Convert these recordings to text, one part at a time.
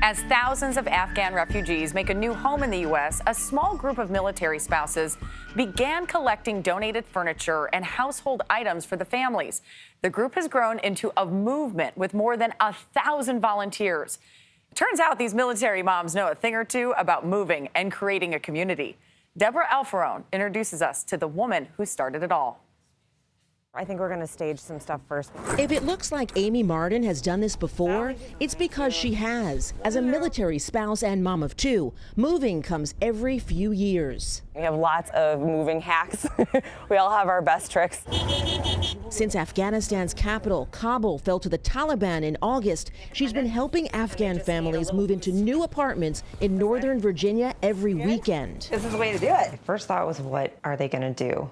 As thousands of Afghan refugees make a new home in the U.S., a small group of military spouses began collecting donated furniture and household items for the families. The group has grown into a movement with more than 1,000 volunteers. It turns out these military moms know a thing or two about moving and creating a community. Debra Alfarone introduces us to the woman who started it all. I think we're going to stage some stuff first. If it looks like Amy Marden has done this before, it's because she has. As a military spouse and mom of two, moving comes every few years. We have lots of moving hacks. We all have our best tricks. Since Afghanistan's capital, Kabul, fell to the Taliban in August, she's been helping Afghan families move into new apartments in Northern Virginia every weekend. This is the way to do it. First thought was, what are they going to do?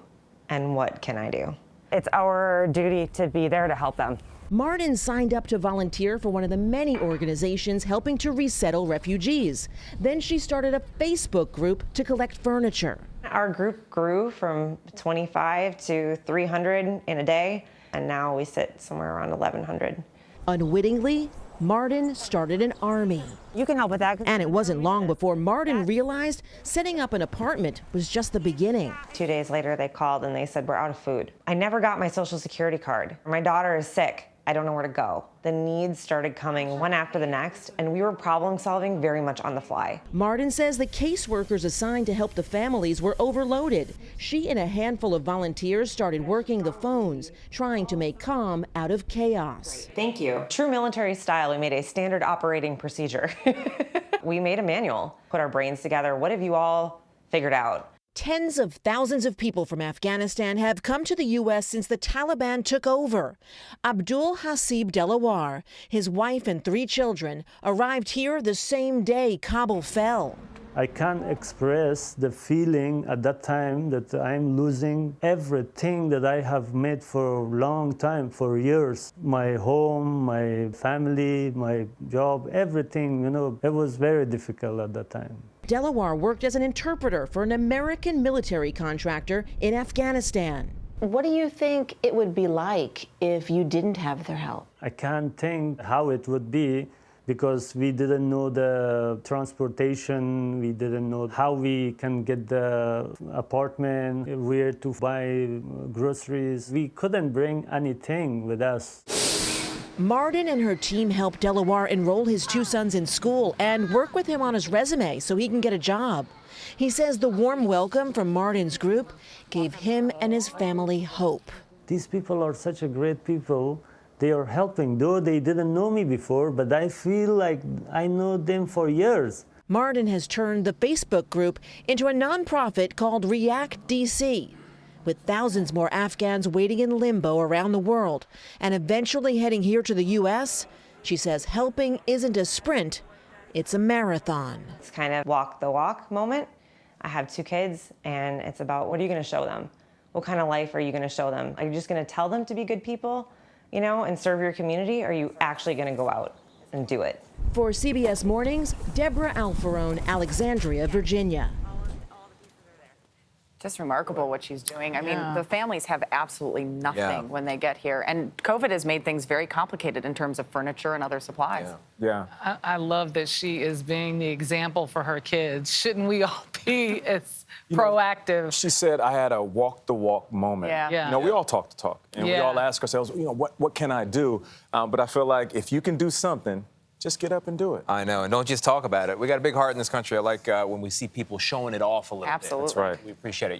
And what can I do? It's our duty to be there to help them. Marden signed up to volunteer for one of the many organizations helping to resettle refugees. Then she started a Facebook group to collect furniture. Our group grew from 25 to 300 in a day, and now we sit somewhere around 1,100. Unwittingly, Marden started an army. You can help with that. And it wasn't long before Marden realized setting up an apartment was just the beginning. 2 days later, they called and they said, we're out of food. I never got my Social Security card. My daughter is sick. I don't know where to go. The needs started coming one after the next, and we were problem solving very much on the fly. Marden says the caseworkers assigned to help the families were overloaded. She and a handful of volunteers started working the phones, trying to make calm out of chaos. Thank you. True military style, we made a standard operating procedure. We made a manual, put our brains together. What have you all figured out? Tens of thousands of people from Afghanistan have come to the U.S. since the Taliban took over. Abdul Hasib Delawar, his wife and 3 children, arrived here the same day Kabul fell. I can't express the feeling at that time that I'm losing everything that I have made for a long time, for years. My home, my family, my job, everything, it was very difficult at that time. Delawar worked as an interpreter for an American military contractor in Afghanistan. What do you think it would be like if you didn't have their help? I can't think how it would be because we didn't know the transportation, we didn't know how we can get the apartment, where to buy groceries. We couldn't bring anything with us. Marden and her team helped Delawar enroll his 2 sons in school and work with him on his resume so he can get a job. He says the warm welcome from Marden's group gave him and his family hope. These people are such a great people. They are helping, though they didn't know me before, but I feel like I know them for years. Marden has turned the Facebook group into a nonprofit called React DC. With thousands more Afghans waiting in limbo around the world and eventually heading here to the U.S., she says helping isn't a sprint, it's a marathon. It's kind of walk the walk moment. I have 2 kids, and it's about, what are you going to show them? What kind of life are you going to show them? Are you just going to tell them to be good people, and serve your community? Or are you actually going to go out and do it? For CBS Mornings, Debra Alfarone, Alexandria, Virginia. Just remarkable what she's doing. I mean, the families have absolutely nothing when they get here. And COVID has made things very complicated in terms of furniture and other supplies. I love that she is being the example for her kids. Shouldn't we all be as proactive? She said, I had a walk the walk moment. We all talk the talk. And we all ask ourselves, what can I do? But I feel like if you can do something, just get up and do it. I know, and don't just talk about it. We got a big heart in this country. I like when we see people showing it off a little bit. Absolutely. That's right. We appreciate it.